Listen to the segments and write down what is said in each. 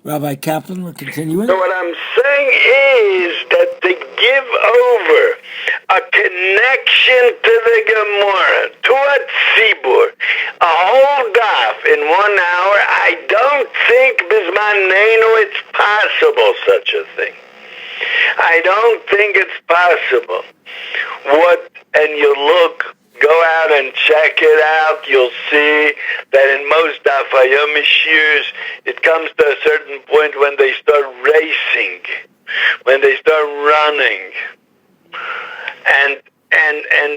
Rabbi Kaplan, we're continuing. So what I'm saying is that to give over a connection to the Gemara, to a tzibur, a whole daf in 1 hour, I don't think bismanenu it's possible, such a thing. I don't think it's possible. And you look, go out and check it out, you'll see that in most daf-yomi shiurs, it comes to a certain point when they start racing, when they start running. And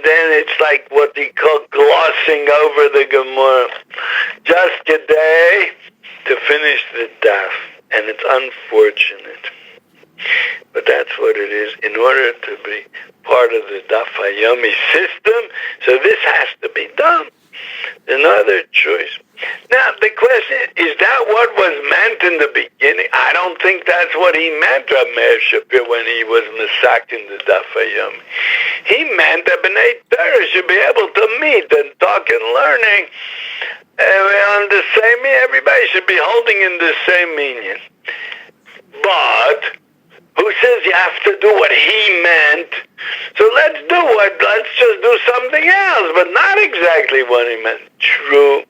then it's like what they call glossing over the Gemara. Just a day to finish the daf. And it's unfortunate. But that's what it is. In order to be part of the daf-yomi system, so this has to be done. Another choice. Now, the question is that what was meant in the beginning? I don't think that's what he meant, Rav Meir Shapir, when he was misacting the daf-yomi. He meant that B'nai Torah should be able to meet and talk and learning on the same. Everybody should be holding in the same meaning. But who says you have to do what he meant? So let's just do something else, but not exactly what he meant. True.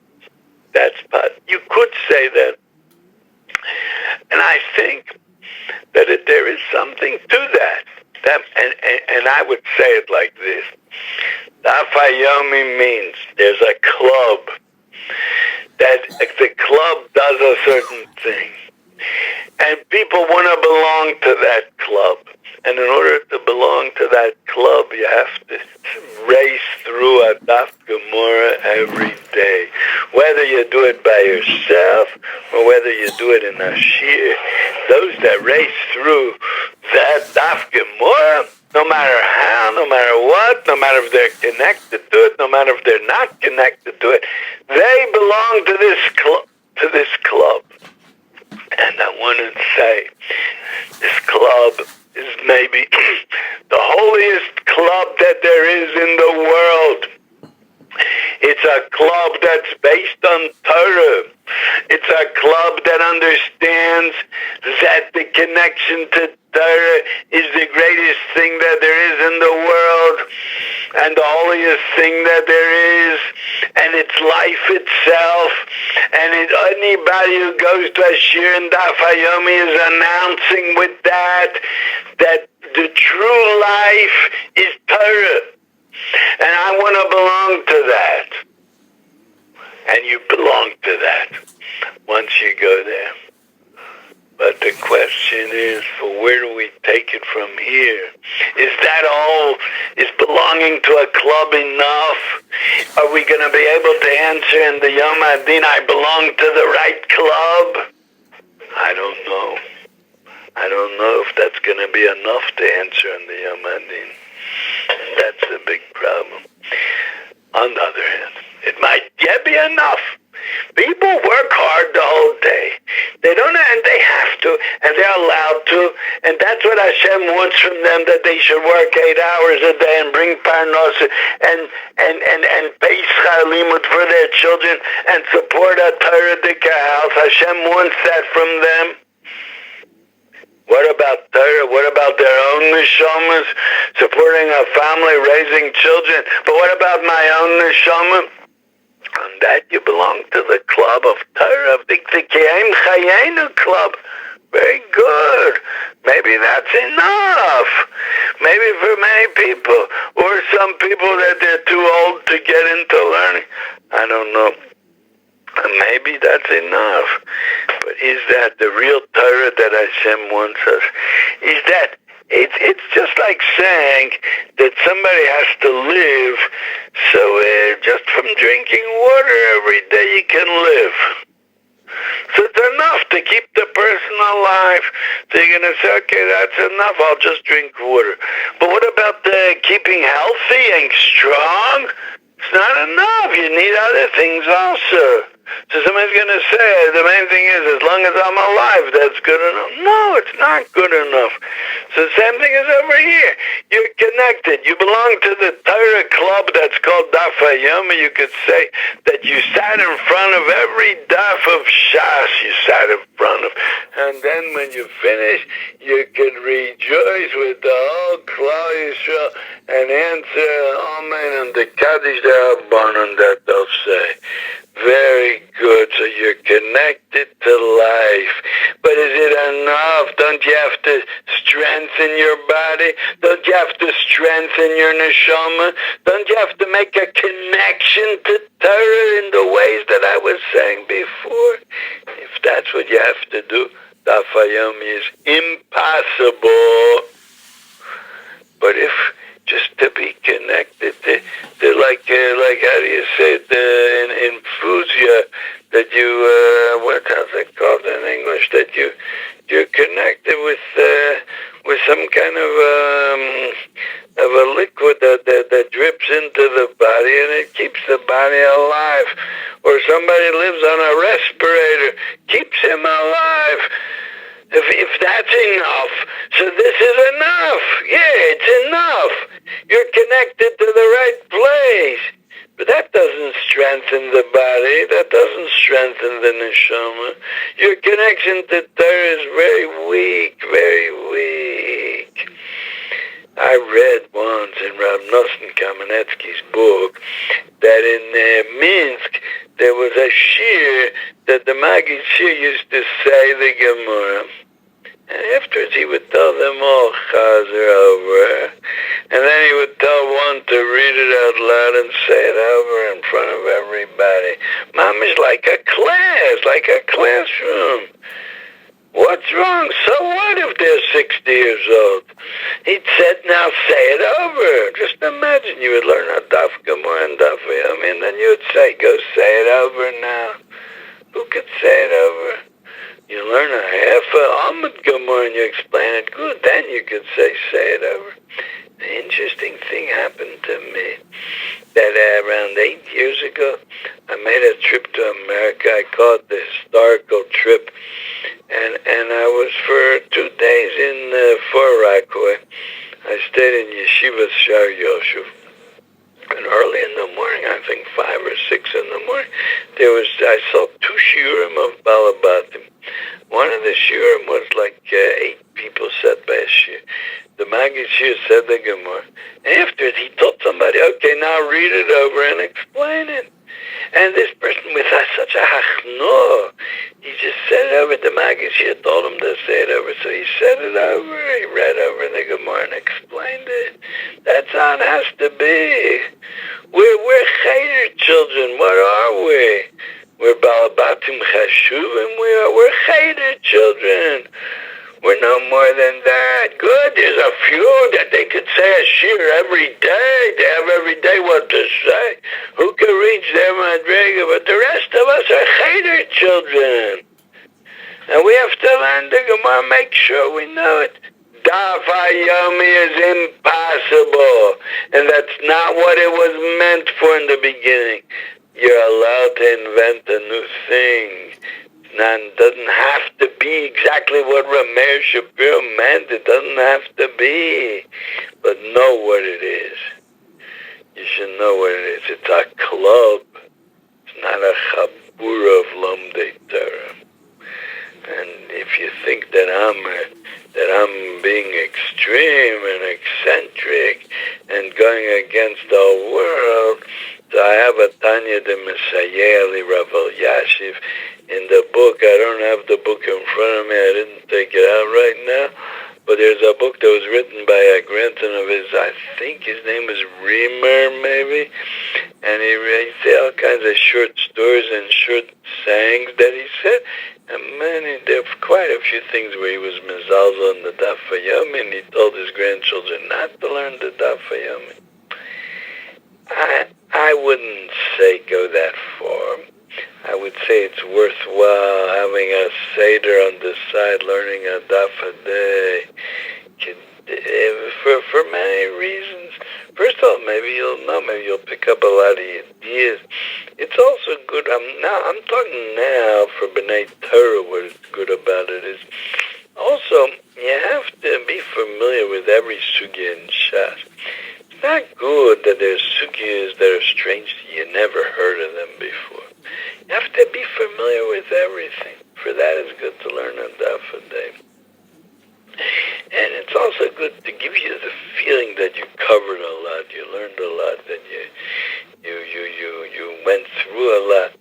That's part. You could say that. And I think that there is something to that. And I would say it like this. Daf-yomi means there's a club. That the club does a certain thing. And people want to belong to that club. And in order to belong to that club, you have to race through a daf Gemara every day. Whether you do it by yourself or whether you do it in a shir, those that race through that daf Gemara, no matter how, no matter what, no matter if they're connected to it, no matter if they're not connected to it, they belong to this club. And I want to say, this club is maybe the holiest club that there is in the world. It's a club that's based on Torah. It's a club that understands that the connection to Torah is the greatest thing that there is in the world and the holiest thing that there is, and it's life itself. And anybody who goes to a shir and daf-yomi is announcing with that the true life is Torah. And I want to belong to that. And you belong to that once you go there. But the question is, where do we take it from here? Is that all? Is belonging to a club enough? Are we going to be able to answer in the Yom Adin, I belong to the right club? I don't know. I don't know if that's going to be enough to answer in the Yom Adin. That's a big problem. On the other hand, it might yet be enough. People work hard the whole day. They don't, and they have to, and they're allowed to, and that's what Hashem wants from them, that they should work 8 hours a day and bring parnos and pay schar limud for their children and support a Torah house. Hashem wants that from them. What about Torah? What about their own neshamas? Supporting a family, raising children. But what about my own neshama? On that you belong to the club of Torah, of the Kiyam Chayenu club. Very good. Maybe that's enough. Maybe for many people, or some people that they're too old to get into learning. I don't know. Maybe that's enough. But is that the real Torah that Hashem wants us? Is that it's just like saying that somebody has to live, so just from drinking water every day you can live. So it's enough to keep the person alive. So you're going to say, okay, that's enough, I'll just drink water. But what about keeping healthy and strong? It's not enough. You need other things also. So somebody's going to say, the main thing is, as long as I'm alive, that's good enough. No, it's not good enough. So the same thing is over here. You're connected. You belong to the Torah club that's called daf-yomi. You could say that you sat in front of every daf of Shas. You sat in front of, and and then when you finish, you can rejoice with the whole Klal Yisrael and answer Amen and the Kaddish Darabanan that they'll say. Very good. So you're connected to life. But is it enough? Don't you have to strengthen your body? Don't you have to strengthen your neshama? Don't you have to make a connection to Torah in the ways that I was saying before? If that's what you have to do, daf-yomi is impossible. But if just to be connected to like how do you say it in Fusia, that you how's it called in English, that you're connected with some kind of a liquid that drips into the body and it keeps the body alive, or somebody lives on a respirator, keeps him alive. If that's enough, so this is enough. Yeah, it's enough. You're connected to the right place. But that doesn't strengthen the body. That doesn't strengthen the neshama. Your connection to Torah is very weak, very weak. I read once in Rav Nosson Kamenetsky's book that in Minsk there was a shir that the Maggid Shir used to say the Gemara. And afterwards he would tell them all chazer over. And then he would tell one to read it out loud and say it over in front of everybody. Mama's like a class, like a classroom. What's wrong? So what if they're 60 years old? He'd said, now say it over. Just imagine you would learn a daf gemara and daf-yomi, and then you would say, go say it over now. Who could say it over? You learn a half a Amud Gemara and you explain it good, then you could say it over. An interesting thing happened to me that around 8 years ago, I made a trip to America. I called it the historical trip. And I was for 2 days in Fort Rockaway. I stayed in Yeshiva Shar Yoshev. And early in the morning, I think 5 or 6 in the morning, I saw 2 shiurim of Balabatim. One of the shiurim was like 8 people sat by a shiur. The Maggid Shir said the Gemara. Afterwards, he told somebody, okay, now read it over and explain it. And this person with such a hachno, he just said it over. The Maggid Shir told him to say it over, so he said it over. He read over the Gemara and explained it. That's how it has to be. We're cheder children. What are we? We're balabatim chashuvim. We're cheder children. We're no more than that. Good. There's a few that they could say a shir every day. They have every day what to say. Who can reach their madriga? But the rest of us are cheder children. And we have to learn the Gemara, make sure we know it. Daf-yomi is impossible. And that's not what it was meant for in the beginning. You're allowed to invent a new thing. It doesn't have to be exactly what Rameir Shapiro meant. It doesn't have to be. But know what it is. You should know what it is. It's a club. It's not a chabura of Lomdei Torah. And if you think that I'm being extreme and eccentric and going against the whole world, so I have a Tanya de Messiah Ali Rav Yashiv in the book. I don't have the book in front of me. I didn't take it out right now. But there's a book that was written by a grandson of his. I think his name is Reamer, maybe. And he said all kinds of short stories and short sayings that he said. And there were quite a few things where he was mezalzel on the daf-yomi, and he told his grandchildren not to learn the daf-yomi. I wouldn't say go that far. I would say it's worthwhile having a seder on the side, learning a daf a day, for many reasons. First of all, maybe you'll pick up a lot of ideas. It's also good. I'm talking now for B'nai Torah. What is good about it is also you have to be familiar with every sugya in Shas. It's not good that there's sugyas that are strange to you. You never heard of them before. You have to be familiar with everything. For that, it's good to learn a daf a day. And it's also good to give you the feeling that you covered a lot, you learned a lot, that you went through a lot.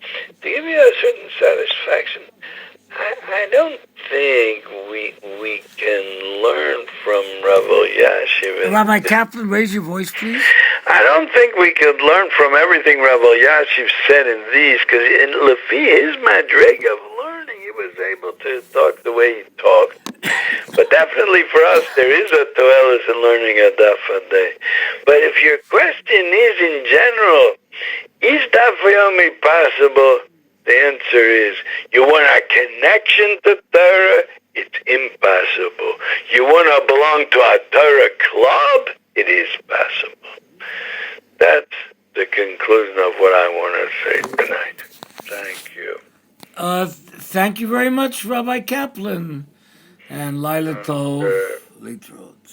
To give you a certain satisfaction, I don't think we can learn from Rav Elyashiv. Rabbi Kaplan, raise your voice, please. I don't think we could learn from everything Rav Elyashiv said in these, because in Lefi, his madrig of learning, he was able to talk the way he talked. But definitely for us, there is a toelis in learning a daf a day. But if your question is in general, is daf-yomi possible? The answer is, you want a connection to Torah? It's impossible. You want to belong to a Torah club? It is possible. That's the conclusion of what I want to say tonight. Thank you. Thank you very much, Rabbi Kaplan. And Lila Tov, Litrods.